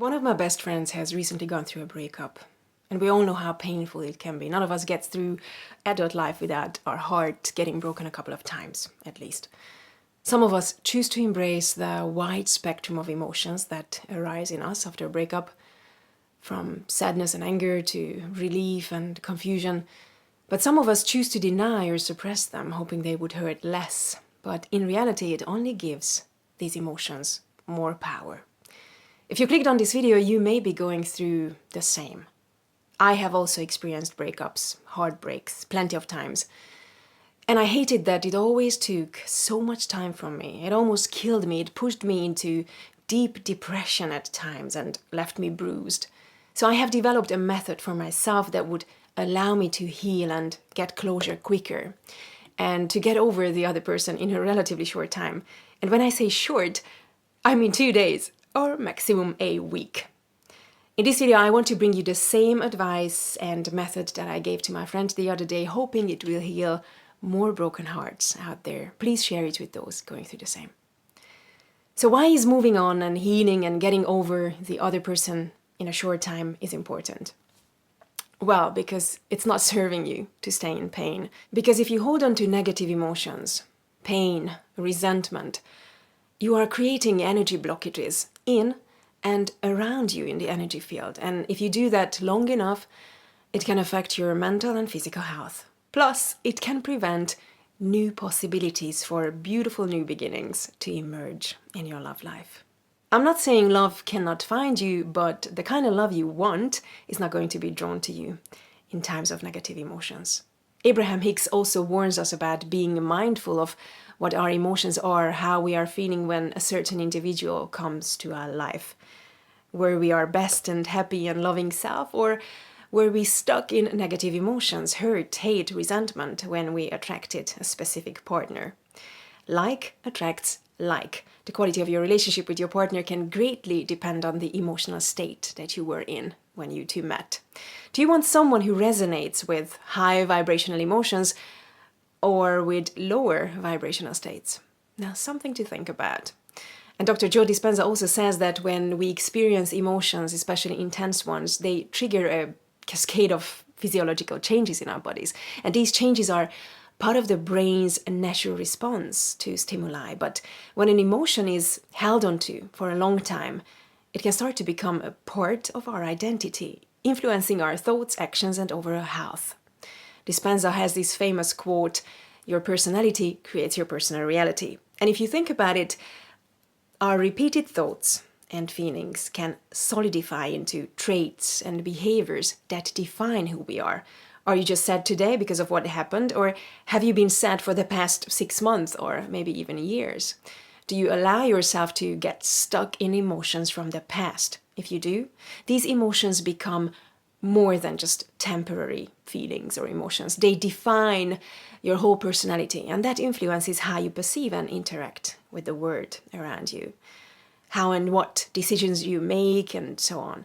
One of my best friends has recently gone through a breakup, and we all know how painful it can be. None of us gets through adult life without our heart getting broken a couple of times, at least. Some of us choose to embrace the wide spectrum of emotions that arise in us after a breakup, from sadness and anger to relief and confusion. But some of us choose to deny or suppress them, hoping they would hurt less. But in reality, it only gives these emotions more power. If you clicked on this video, you may be going through the same. I have also experienced breakups, heartbreaks, plenty of times. And I hated that it always took so much time from me. It almost killed me. It pushed me into deep depression at times and left me bruised. So I have developed a method for myself that would allow me to heal and get closure quicker and to get over the other person in a relatively short time. And when I say short, I mean 2 days or maximum a week. In this video, I want to bring you the same advice and method that I gave to my friend the other day, hoping it will heal more broken hearts out there. Please share it with those going through the same. So why is moving on and healing and getting over the other person in a short time is important? Well, because it's not serving you to stay in pain. Because if you hold on to negative emotions, pain, resentment, you are creating energy blockages in and around you in the energy field. And if you do that long enough, it can affect your mental and physical health. Plus, it can prevent new possibilities for beautiful new beginnings to emerge in your love life. I'm not saying love cannot find you, but the kind of love you want is not going to be drawn to you in times of negative emotions. Abraham Hicks also warns us about being mindful of what our emotions are, how we are feeling when a certain individual comes to our life. Were we our best and happy and loving self, or were we stuck in negative emotions, hurt, hate, resentment when we attracted a specific partner? Like attracts like. The quality of your relationship with your partner can greatly depend on the emotional state that you were in when you two met. Do you want someone who resonates with high vibrational emotions or with lower vibrational states? Now, something to think about. And Dr. Joe Dispenza also says that when we experience emotions, especially intense ones, they trigger a cascade of physiological changes in our bodies. And these changes are part of the brain's natural response to stimuli. But when an emotion is held onto for a long time, it can start to become a part of our identity, influencing our thoughts, actions, and overall health. Dispenza has this famous quote, "Your personality creates your personal reality." And if you think about it, our repeated thoughts and feelings can solidify into traits and behaviors that define who we are. Are you just sad today because of what happened? Or have you been sad for the past 6 months or maybe even years? Do you allow yourself to get stuck in emotions from the past? If you do, these emotions become more than just temporary feelings or emotions. They define your whole personality, and that influences how you perceive and interact with the world around you, how and what decisions you make, and so on.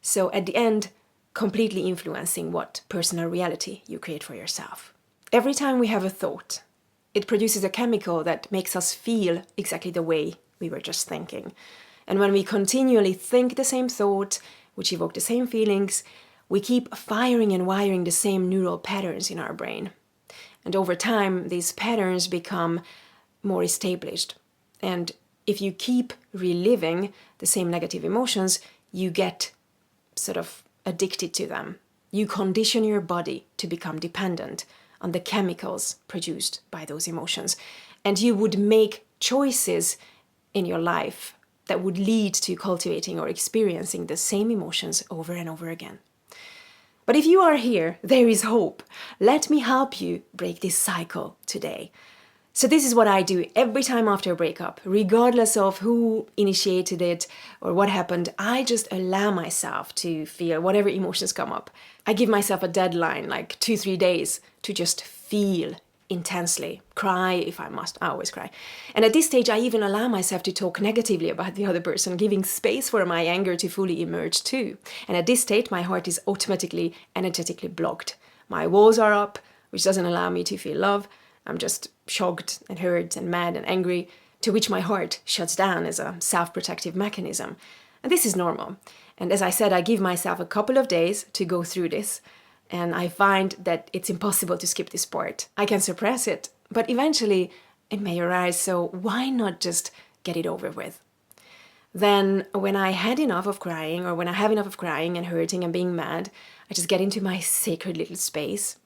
So at the end, completely influencing what personal reality you create for yourself. Every time we have a thought, it produces a chemical that makes us feel exactly the way we were just thinking. And when we continually think the same thought, which evoke the same feelings, we keep firing and wiring the same neural patterns in our brain. And over time, these patterns become more established. And if you keep reliving the same negative emotions, you get sort of addicted to them. You condition your body to become dependent on the chemicals produced by those emotions. And you would make choices in your life that would lead to cultivating or experiencing the same emotions over and over again. But if you are here, there is hope. Let me help you break this cycle today. So this is what I do every time after a breakup, regardless of who initiated it or what happened. I just allow myself to feel whatever emotions come up. I give myself a deadline, like 2-3 days, to just feel intensely, cry if I must. I always cry. And at this stage, I even allow myself to talk negatively about the other person, giving space for my anger to fully emerge too. And at this state, my heart is automatically, energetically blocked. My walls are up, which doesn't allow me to feel love. I'm just shocked and hurt and mad and angry, to which my heart shuts down as a self-protective mechanism. And this is normal. And as I said, I give myself a couple of days to go through this. And I find that it's impossible to skip this part. I can suppress it, but eventually it may arise. So why not just get it over with? Then when I had enough of crying, or when I have enough of crying and hurting and being mad, I just get into my sacred little space.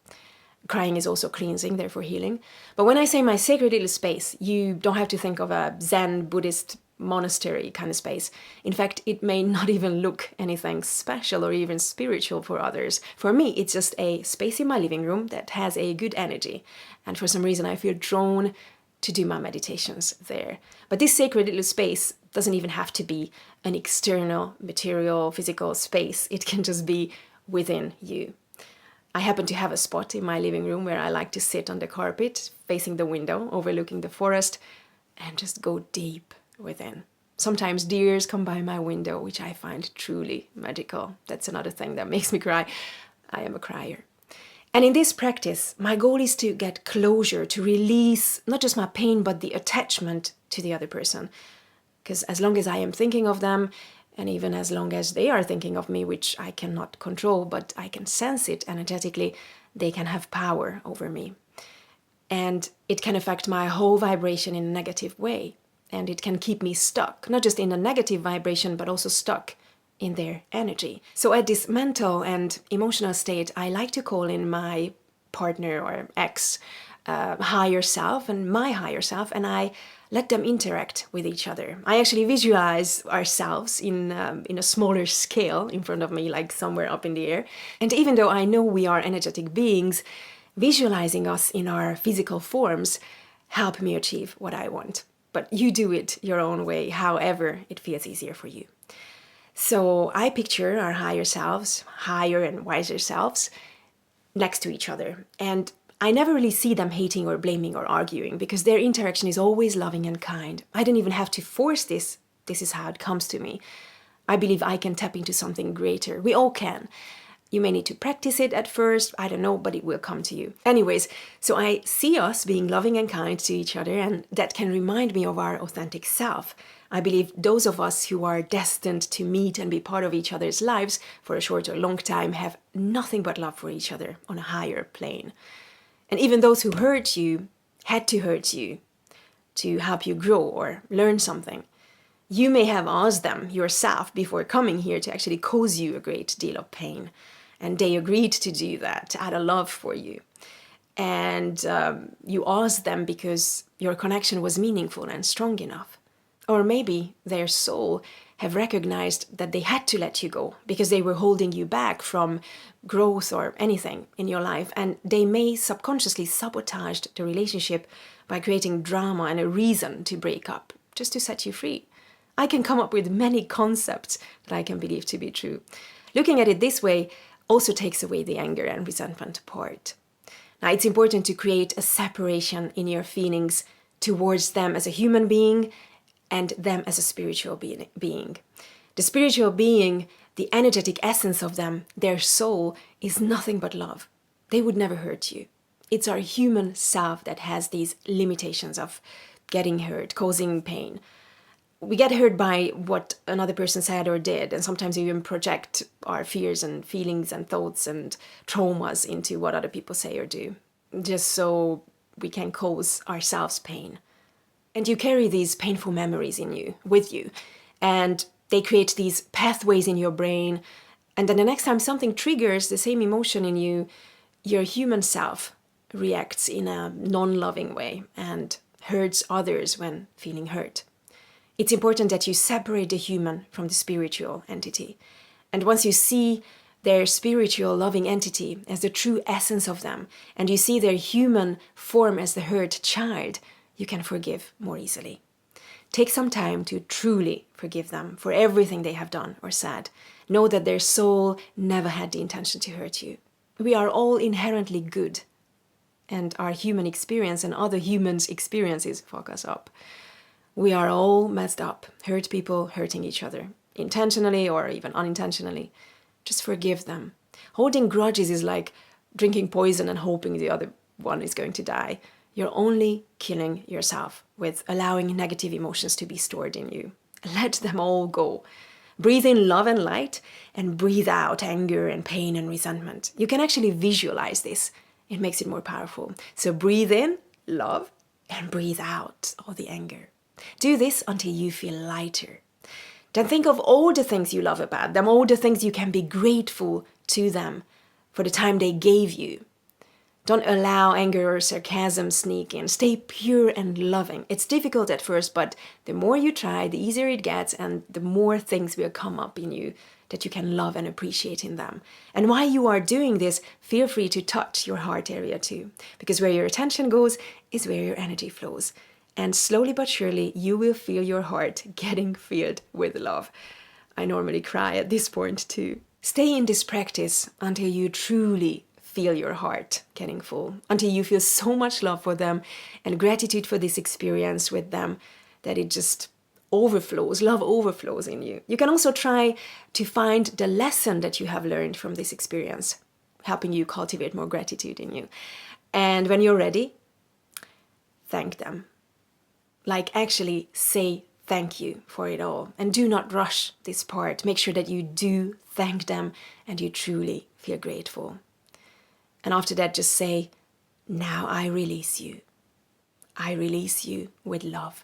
Crying is also cleansing, therefore healing. But when I say my sacred little space, you don't have to think of a Zen Buddhist monastery kind of space. In fact, it may not even look anything special or even spiritual for others. For me, it's just a space in my living room that has a good energy. And for some reason, I feel drawn to do my meditations there. But this sacred little space doesn't even have to be an external, material, physical space. It can just be within you. I happen to have a spot in my living room where I like to sit on the carpet, facing the window, overlooking the forest, and just go deep within. Sometimes deers come by my window, which I find truly magical. That's another thing that makes me cry. I am a crier. And in this practice, my goal is to get closure, to release not just my pain, but the attachment to the other person. Because as long as I am thinking of them, and even as long as they are thinking of me, which I cannot control, but I can sense it energetically, they can have power over me. And it can affect my whole vibration in a negative way. And it can keep me stuck, not just in a negative vibration, but also stuck in their energy. So at this mental and emotional state, I like to call in my partner or ex higher self and my higher self, and I let them interact with each other. I actually visualize ourselves in a smaller scale in front of me, like somewhere up in the air. And even though I know we are energetic beings, visualizing us in our physical forms help me achieve what I want. But you do it your own way, however it feels easier for you. So I picture our higher selves, higher and wiser selves, next to each other. And I never really see them hating or blaming or arguing, because their interaction is always loving and kind. I don't even have to force this. This is how it comes to me. I believe I can tap into something greater. We all can. You may need to practice it at first, I don't know, but it will come to you. Anyways, so I see us being loving and kind to each other, and that can remind me of our authentic self. I believe those of us who are destined to meet and be part of each other's lives for a short or long time have nothing but love for each other on a higher plane. And even those who hurt you had to hurt you to help you grow or learn something. You may have asked them yourself before coming here to actually cause you a great deal of pain. And they agreed to do that out of love for you. And you asked them because your connection was meaningful and strong enough. Or maybe their soul have recognized that they had to let you go because they were holding you back from growth or anything in your life. And they may subconsciously sabotage the relationship by creating drama and a reason to break up, just to set you free. I can come up with many concepts that I can believe to be true. Looking at it this way also takes away the anger and resentment part. Now, it's important to create a separation in your feelings towards them as a human being and them as a spiritual being. The spiritual being, the energetic essence of them, their soul, is nothing but love. They would never hurt you. It's our human self that has these limitations of getting hurt, causing pain. We get hurt by what another person said or did, and sometimes we even project our fears and feelings and thoughts and traumas into what other people say or do, just so we can cause ourselves pain. And you carry these painful memories with you, and they create these pathways in your brain, and then the next time something triggers the same emotion in you, your human self reacts in a non-loving way and hurts others when feeling hurt. It's important that you separate the human from the spiritual entity. And once you see their spiritual loving entity as the true essence of them, and you see their human form as the hurt child, you can forgive more easily. Take some time to truly forgive them for everything they have done or said. Know that their soul never had the intention to hurt you. We are all inherently good, and our human experience and other humans' experiences fuck us up. We are all messed up, hurt people hurting each other, intentionally or even unintentionally. Just forgive them. Holding grudges is like drinking poison and hoping the other one is going to die. You're only killing yourself with allowing negative emotions to be stored in you. Let them all go. Breathe in love and light and breathe out anger and pain and resentment. You can actually visualize this. It makes it more powerful. So breathe in love and breathe out all the anger. Do this until you feel lighter. Then think of all the things you love about them, all the things you can be grateful to them for the time they gave you. Don't allow anger or sarcasm sneak in. Stay pure and loving. It's difficult at first, but the more you try, the easier it gets, and the more things will come up in you that you can love and appreciate in them. And while you are doing this, feel free to touch your heart area too, because where your attention goes is where your energy flows. And slowly but surely, you will feel your heart getting filled with love. I normally cry at this point too. Stay in this practice until you truly feel your heart getting full, until you feel so much love for them and gratitude for this experience with them that it just overflows, love overflows in you. You can also try to find the lesson that you have learned from this experience, helping you cultivate more gratitude in you. And when you're ready, thank them. Like actually say thank you for it all. And do not rush this part. Make sure that you do thank them and you truly feel grateful. And after that, just say, now I release you. I release you with love.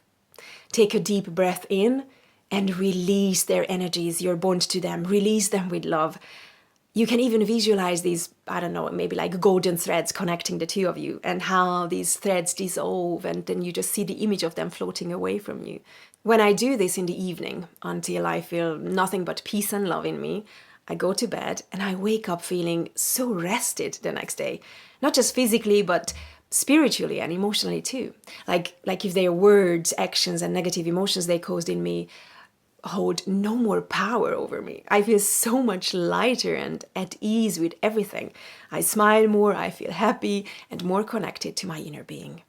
Take a deep breath in and release their energies, your bond to them. Release them with love. You can even visualize these, I don't know, maybe like golden threads connecting the two of you and how these threads dissolve, and then you just see the image of them floating away from you. When I do this in the evening until I feel nothing but peace and love in me, I go to bed and I wake up feeling so rested the next day. Not just physically, but spiritually and emotionally too. Like if their words, actions, and negative emotions they caused in me hold no more power over me. I feel so much lighter and at ease with everything. I smile more, I feel happy and more connected to my inner being.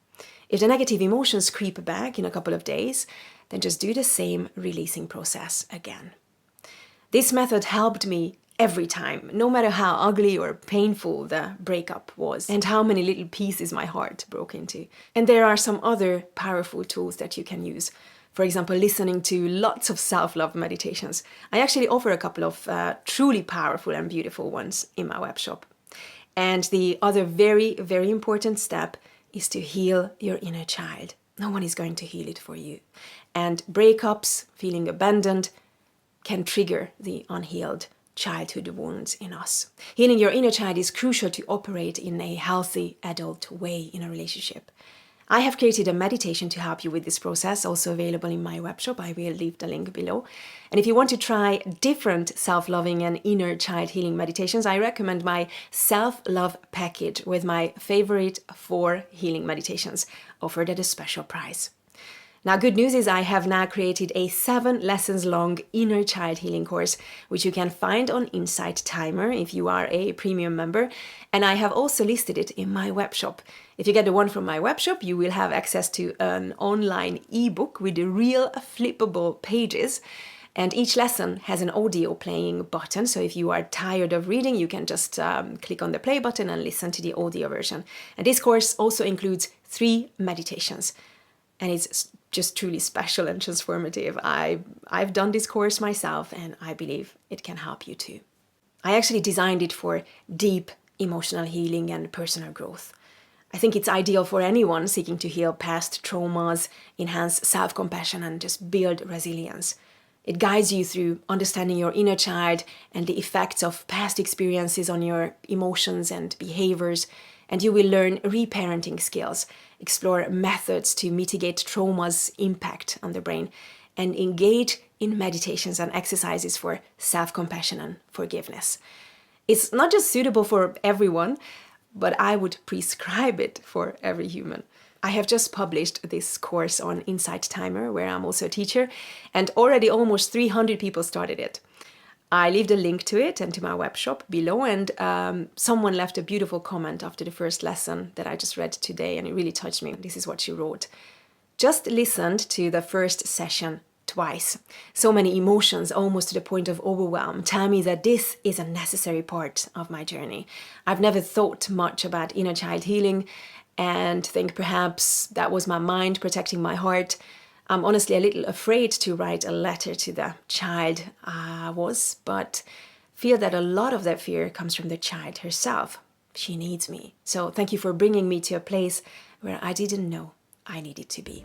If the negative emotions creep back in a couple of days, then just do the same releasing process again. This method helped me every time, no matter how ugly or painful the breakup was and how many little pieces my heart broke into. And there are some other powerful tools that you can use. For example, listening to lots of self-love meditations. I actually offer a couple of truly powerful and beautiful ones in my webshop. And the other very, very important step is to heal your inner child. No one is going to heal it for you. And breakups, feeling abandoned, can trigger the unhealed childhood wounds in us. Healing your inner child is crucial to operate in a healthy adult way in a relationship. I have created a meditation to help you with this process, also available in my webshop. I will leave the link below. And if you want to try different self-loving and inner child healing meditations, I recommend my self-love package with my favorite 4 healing meditations, offered at a special price. Now, good news is I have now created a 7 lessons long inner child healing course, which you can find on Insight Timer if you are a premium member. And I have also listed it in my webshop. If you get the one from my webshop, you will have access to an online ebook with real flippable pages. And each lesson has an audio playing button. So if you are tired of reading, you can just click on the play button and listen to the audio version. And this course also includes 3 meditations. And it's just truly special and transformative. I've done this course myself, and I believe it can help you too. I actually designed it for deep emotional healing and personal growth. I think it's ideal for anyone seeking to heal past traumas, enhance self-compassion, and just build resilience. It guides you through understanding your inner child and the effects of past experiences on your emotions and behaviors, and you will learn reparenting skills, explore methods to mitigate trauma's impact on the brain, and engage in meditations and exercises for self-compassion and forgiveness. It's not just suitable for everyone, but I would prescribe it for every human. I have just published this course on Insight Timer, where I'm also a teacher, and already almost 300 people started it. I leave the link to it and to my webshop below, and someone left a beautiful comment after the first lesson that I just read today, and it really touched me. This is what she wrote. Just listened to the first session twice. So many emotions, almost to the point of overwhelm, tell me that this is a necessary part of my journey. I've never thought much about inner child healing and think perhaps that was my mind protecting my heart. I'm honestly a little afraid to write a letter to the child I was, but feel that a lot of that fear comes from the child herself. She needs me. So thank you for bringing me to a place where I didn't know I needed to be.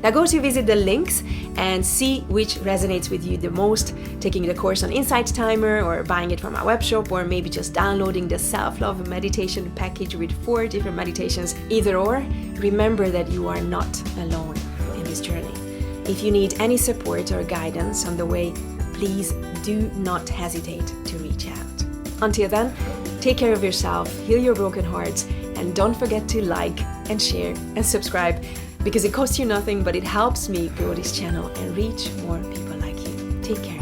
Now go to visit the links and see which resonates with you the most, taking the course on Insight Timer or buying it from our web shop, or maybe just downloading the self-love meditation package with 4 different meditations. Either or, remember that you are not alone in this journey. If you need any support or guidance on the way, please do not hesitate to reach out. Until then, take care of yourself, heal your broken hearts, and don't forget to like and share and subscribe, because it costs you nothing, but it helps me grow this channel and reach more people like you. Take care.